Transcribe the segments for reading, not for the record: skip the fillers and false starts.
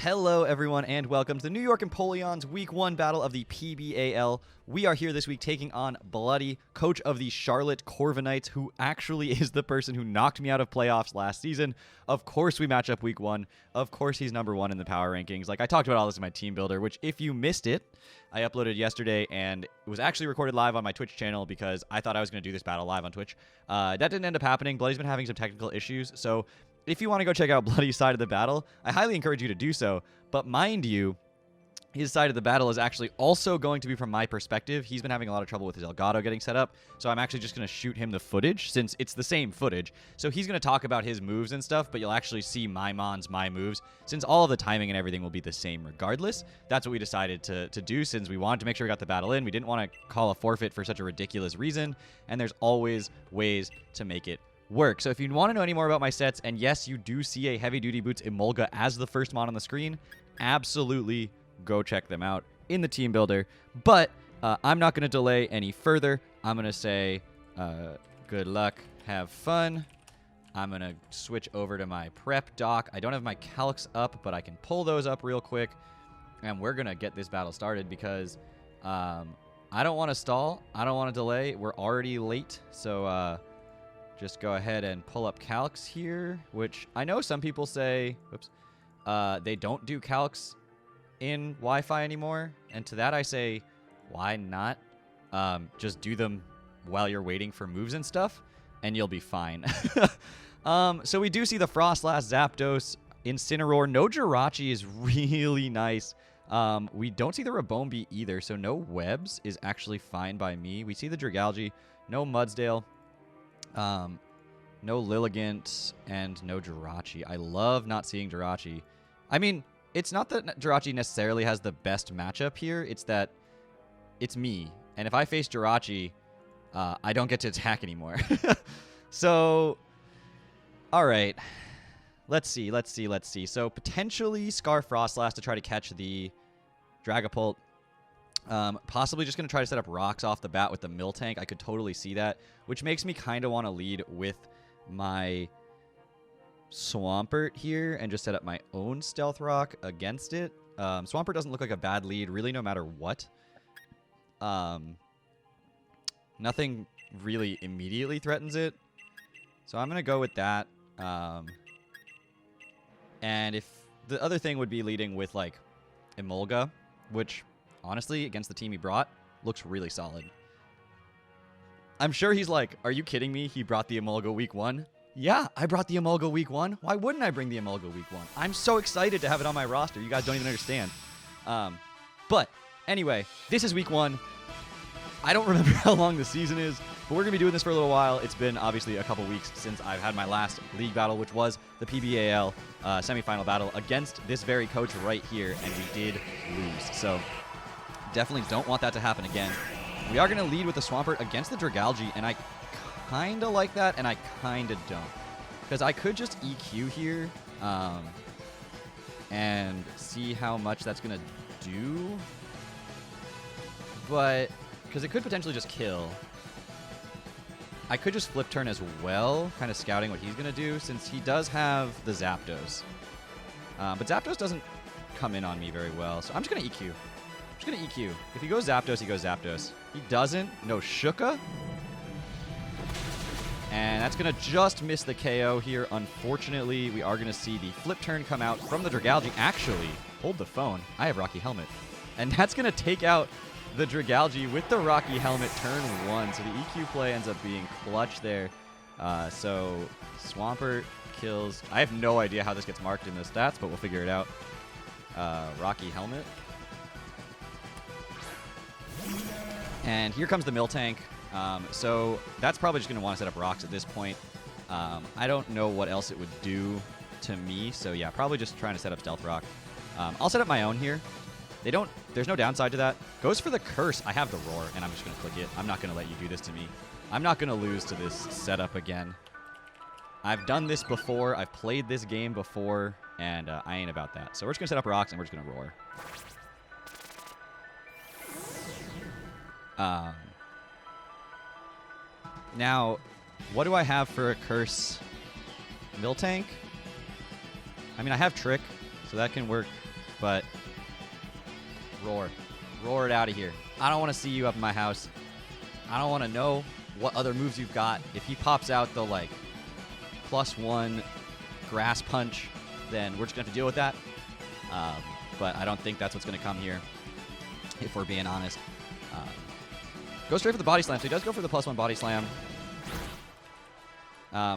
Hello, everyone, and welcome to the New York Empoleon's Week 1 battle of the PBAL. We are here this week taking on Bloody, coach of the Charlotte Corviknights, who actually is the person who knocked me out of playoffs last season. Of course, we match up Week 1. Of course, he's number 1 in the power rankings. Like, I talked about all this in my team builder, which, if you missed it, I uploaded yesterday, and it was actually recorded live on my Twitch channel because I thought I was going to do this battle live on Twitch. That didn't end up happening. Bloody's been having some technical issues, so if you want to go check out Bloody's side of the battle, I highly encourage you to do so. But mind you, his side of the battle is actually also going to be from my perspective. He's been having a lot of trouble with his Elgato getting set up, so I'm actually just going to shoot him the footage since it's the same footage. So he's going to talk about his moves and stuff, but you'll actually see my moves since all of the timing and everything will be the same regardless. That's what we decided to do since we wanted to make sure we got the battle in. We didn't want to call a forfeit for such a ridiculous reason, and there's always ways to make it work. So if you want to know any more about my sets, and yes, you do see a Heavy Duty Boots Emolga as the first mon on the screen, absolutely go check them out in the team builder. But I'm not going to delay any further. I'm going to say good luck, have fun. I'm going to switch over to my prep doc. I don't have my calcs up, but I can pull those up real quick, and we're going to get this battle started because I don't want to stall. I don't want to delay. We're already late, so just go ahead and pull up calcs here, which I know some people say, oops, they don't do calcs in Wi-Fi anymore. And to that I say, why not? Just do them while you're waiting for moves and stuff, and you'll be fine. So we do see the Frostlass, Zapdos, Incineroar. No Jirachi is really nice. We don't see the Rabombi either, so no Webs is actually fine by me. We see the Dragalge, no Mudsdale. No Lilligant, and no Jirachi. I love not seeing Jirachi. I mean, it's not that Jirachi necessarily has the best matchup here. It's that it's me. And if I face Jirachi, I don't get to attack anymore. So, all right. Let's see. So, potentially Scar Frostlass to try to catch the Dragapult. Possibly just going to try to set up rocks off the bat with the Miltank. I could totally see that, which makes me kind of want to lead with my Swampert here and just set up my own Stealth Rock against it. Swampert doesn't look like a bad lead, really, no matter what. Nothing really immediately threatens it, so I'm going to go with that. And if the other thing would be leading with, like, Emolga, which honestly, against the team he brought, looks really solid. I'm sure he's like, are you kidding me? He brought the Emolga Week 1? Yeah, I brought the Emolga Week 1. Why wouldn't I bring the Emolga Week 1? I'm so excited to have it on my roster. You guys don't even understand. But anyway, this is Week 1. I don't remember how long the season is, but we're going to be doing this for a little while. It's been obviously a couple weeks since I've had my last league battle, which was the PBAL semifinal battle against this very coach right here, and we did lose. So definitely don't want that to happen again. We are going to lead with the Swampert against the Dragalge, and I kind of like that, and I kind of don't. Because I could just EQ here and see how much that's going to do. But, because it could potentially just kill. I could just flip turn as well, kind of scouting what he's going to do, since he does have the Zapdos. But Zapdos doesn't come in on me very well, so I'm just going to EQ. I'm just going to EQ. If he goes Zapdos, he goes Zapdos. He doesn't. No Shuka. And that's going to just miss the KO here. Unfortunately, we are going to see the flip turn come out from the Dragalge. Actually, hold the phone. I have Rocky Helmet. And that's going to take out the Dragalge with the Rocky Helmet turn 1. So the EQ play ends up being clutch there. So Swampert kills. I have no idea how this gets marked in the stats, but we'll figure it out. Rocky Helmet. And here comes the Miltank. So that's probably just going to want to set up rocks at this point. I don't know what else it would do to me. So yeah, probably just trying to set up Stealth Rock. I'll set up my own here. There's no downside to that. Goes for the Curse. I have the Roar, and I'm just going to click it. I'm not going to let you do this to me. I'm not going to lose to this setup again. I've done this before. I've played this game before, and I ain't about that. So we're just going to set up rocks, and we're just going to Roar. Now, what do I have for a Curse? Miltank? I mean, I have Trick, so that can work roar. Roar it out of here. I don't want to see you up in my house. I don't want to know what other moves you've got. If he pops out the, like, +1 grass punch, then we're just going to have to deal with that. But I don't think that's what's going to come here, if we're being honest. Go straight for the body slam. So he does go for the +1 body slam,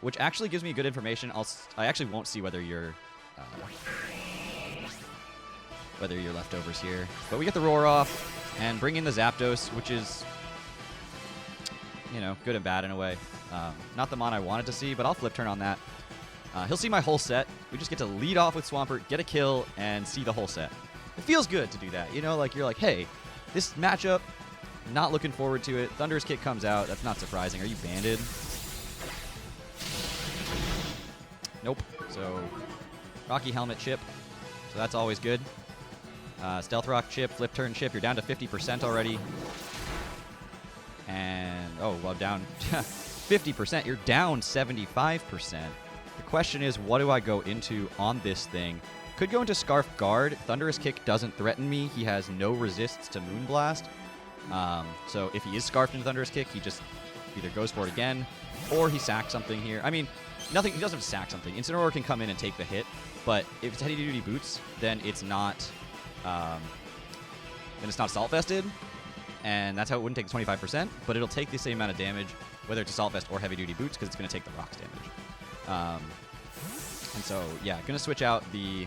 which actually gives me good information. I actually won't see whether you're leftovers here. But we get the roar off and bring in the Zapdos, which is, you know, good and bad in a way. Not the mon I wanted to see, but I'll flip turn on that. He'll see my whole set. We just get to lead off with Swampert, get a kill, and see the whole set. It feels good to do that. You know, like you're like, hey, this matchup, not looking forward to it. Thunderous Kick comes out. That's not surprising. Are you banded? Nope. So, Rocky Helmet chip. So that's always good. Stealth Rock chip, flip turn chip. You're down to 50% already. And, oh, well, down 50%. You're down 75%. The question is, what do I go into on this thing? Could go into Scarf Guard. Thunderous Kick doesn't threaten me. He has no resists to Moonblast. So if he is Scarfed into Thunderous Kick, he just either goes for it again, or he sacks something here. I mean, nothing. He doesn't have to sack something. Incineroar can come in and take the hit, but if it's Heavy Duty Boots, then it's not Assault Vested, and that's how it wouldn't take the 25%, but it'll take the same amount of damage, whether it's Assault Vest or Heavy Duty Boots, because it's going to take the rocks damage. And so, yeah, going to switch out the,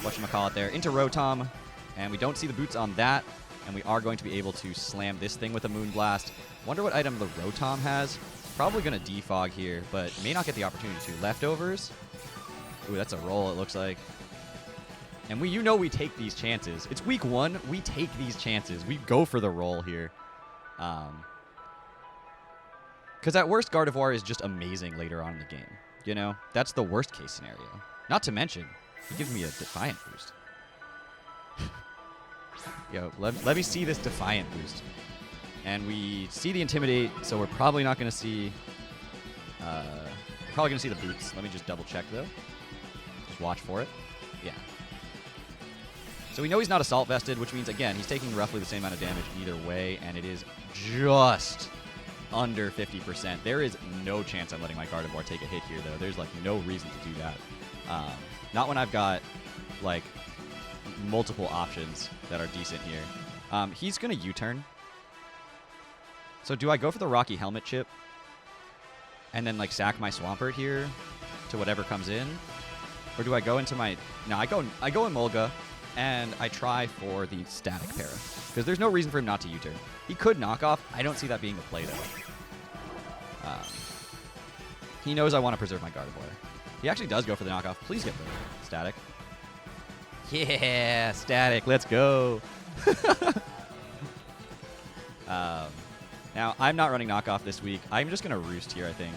whatchamacallit there, into Rotom, and we don't see the boots on that, and we are going to be able to slam this thing with a Moonblast. Wonder what item the Rotom has. Probably going to defog here, but may not get the opportunity to. Leftovers. Ooh, that's a roll, it looks like. And you know we take these chances. It's week 1. We take these chances. We go for the roll here. Because at worst, Gardevoir is just amazing later on in the game. You know? That's the worst case scenario. Not to mention, he gives me a Defiant boost. Yo, let me see this Defiant boost. And we see the Intimidate, so we're probably not going to see... probably going to see the boots. Let me just double check, though. Just watch for it. Yeah. So we know he's not Assault Vested, which means, again, he's taking roughly the same amount of damage either way, and it is just under 50%. There is no chance I'm letting my Gardevoir take a hit here, though. There's, like, no reason to do that. Not when I've got, like, multiple options that are decent here. He's going to U-turn. So do I go for the Rocky Helmet chip and then, like, sack my Swampert here to whatever comes in? Or do I go into my... No, I go in Mulga, and I try for the Static Para. Because there's no reason for him not to U-turn. He could knock off. I don't see that being the play, though. He knows I want to preserve my Gardevoir. He actually does go for the knockoff. Please get the Static. Yeah, Static. Let's go. Now, I'm not running knockoff this week. I'm just going to Roost here, I think.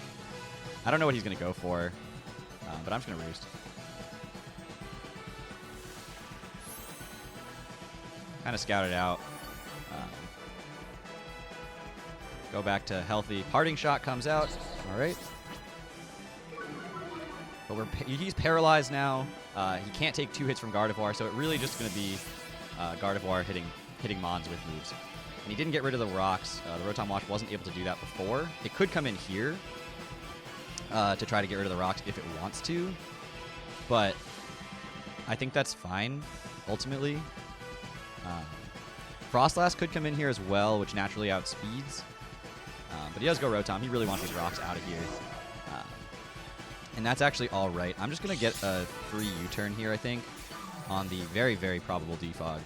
I don't know what he's going to go for, but I'm just going to Roost. Kind of scout it out. Go back to healthy. Parting Shot comes out. All right. But he's paralyzed now. He can't take 2 hits from Gardevoir, so it really just going to be Gardevoir hitting Mons with moves. And he didn't get rid of the rocks. The Rotom Wash wasn't able to do that before. It could come in here to try to get rid of the rocks if it wants to. But I think that's fine, ultimately. Frostlass could come in here as well, which naturally outspeeds. But he does go Rotom. He really wants his rocks out of here. And that's actually all right. I'm just going to get a free U-turn here, I think, on the very, very probable defog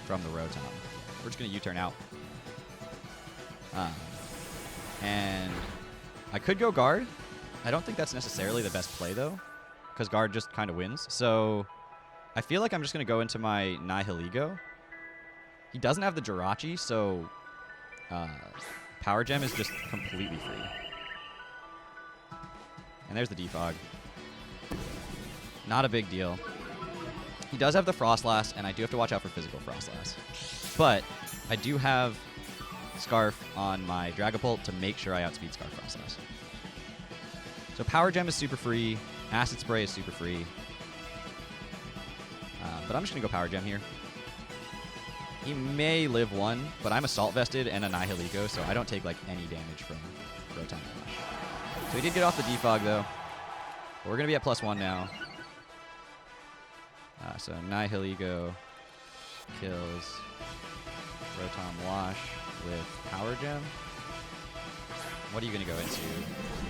from the Rotom. We're just going to U-turn out. And I could go Guard. I don't think that's necessarily the best play, though, because Guard just kind of wins. So I feel like I'm just going to go into my Nihilego. He doesn't have the Jirachi, so Power Gem is just completely free. And there's the defog. Not a big deal. He does have the Frostlass, and I do have to watch out for physical Frostlass. But I do have Scarf on my Dragapult to make sure I outspeed Scarf Frostlass. So Power Gem is super free. Acid Spray is super free. But I'm just going to go Power Gem here. He may live 1, but I'm Assault Vested and Annihilego, so I don't take like any damage from Proton Rush. So he did get off the defog though. But we're going to be at +1 now. So Annihilego kills Proton Wash with Power Gem. What are you going to go into?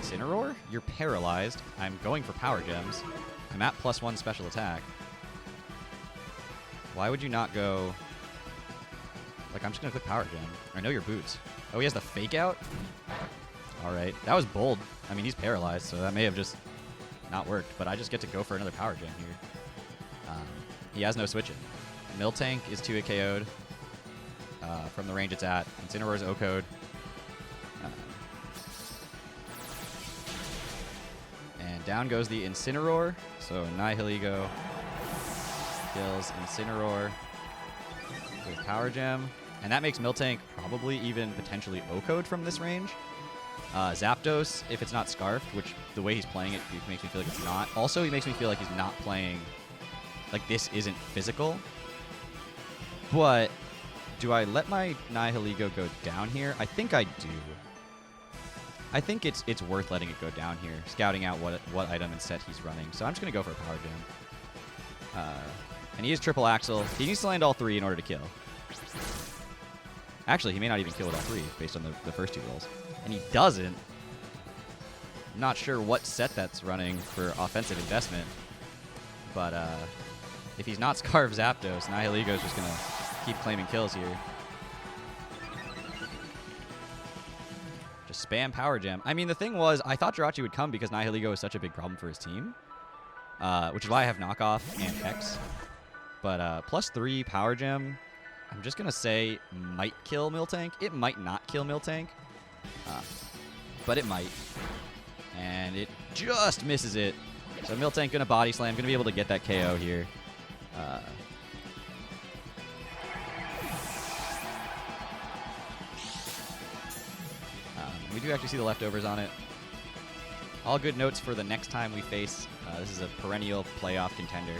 Incineroar? You're paralyzed. I'm going for Power Gems. I'm at +1 special attack. Why would you not go... Like, I'm just going to click Power Gem. I know your boots. Oh, he has the Fake Out? Alright. That was bold. I mean, he's paralyzed, so that may have just not worked. But I just get to go for another Power Gem here. He has no switching. Miltank is 2-hit KO'd from the range it's at. Incineroar's O-Code. And down goes the Incineroar. So Annihilego kills Incineroar with Power Gem. And that makes Miltank probably even potentially O-Code from this range. Zapdos, if it's not Scarfed, which the way he's playing it makes me feel like it's not. Also, he makes me feel like he's not playing... Like, this isn't physical. But do I let my Nihilego go down here? I think I do. I think it's worth letting it go down here, scouting out what item and set he's running. So I'm just going to go for a Power Gem. And he is Triple Axle. He needs to land all 3 in order to kill. Actually, he may not even kill with all 3 based on the first 2 rolls. And he doesn't. I'm not sure what set that's running for offensive investment. But if he's not Scarf Zapdos, Nihilego's just going to keep claiming kills here. Just spam Power Gem. I mean, the thing was, I thought Jirachi would come because Nihilego is such a big problem for his team. Which is why I have Knockoff and Hex. But +3 Power Gem, I'm just going to say might kill Miltank. It might not kill Miltank. But it might. And it just misses it. So Miltank going to Body Slam, going to be able to get that KO here. We do actually see the leftovers on it. All good notes for the next time we face. This is a perennial playoff contender.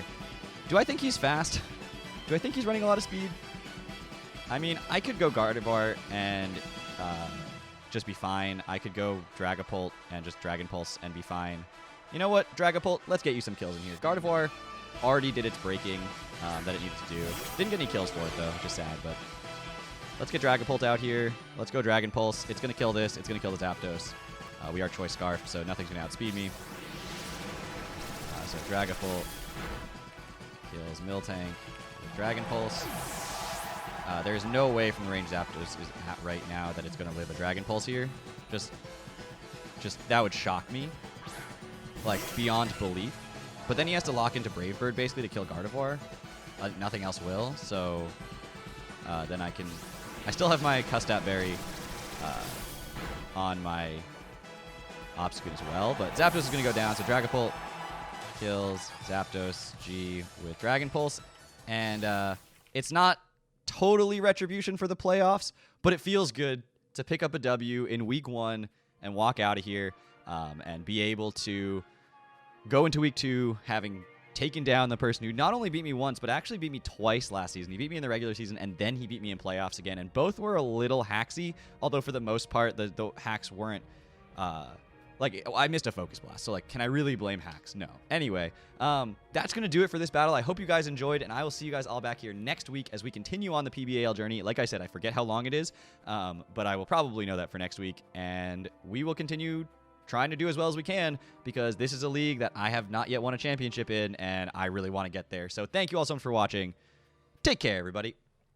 Do I think he's fast? Do I think he's running a lot of speed? I mean, I could go Gardevoir and just be fine. I could go Dragapult and just Dragon Pulse and be fine. You know what, Dragapult, let's get you some kills in here. Gardevoir already did its breaking that it needed to do. Didn't get any kills for it, though, which is sad, but let's get Dragapult out here. Let's go Dragon Pulse. It's going to kill this. It's going to kill the Zapdos. We are Choice Scarf, so nothing's going to outspeed me. So Dragapult kills Miltank with Dragon Pulse. There's no way from the range Zapdos is at right now that it's going to live a Dragon Pulse here. Just that would shock me. Like, beyond belief. But then he has to lock into Brave Bird, basically, to kill Gardevoir. Nothing else will, so then I still have my Custat Berry on my Obstagoon as well, but Zapdos is going to go down, so Dragapult kills Zapdos G with Dragon Pulse, and it's not totally retribution for the playoffs, but it feels good to pick up a W in Week 1 and walk out of here and be able to go into Week 2 having taken down the person who not only beat me once, but actually beat me twice last season. He beat me in the regular season, and then he beat me in playoffs again, and both were a little hacksy, although for the most part, the hacks weren't... Like, I missed a Focus Blast, so, like, can I really blame hacks? No. Anyway, that's going to do it for this battle. I hope you guys enjoyed, and I will see you guys all back here next week as we continue on the PBAL journey. Like I said, I forget how long it is, but I will probably know that for next week, and we will continue trying to do as well as we can, because this is a league that I have not yet won a championship in, and I really want to get there. So thank you all so much for watching. Take care, everybody.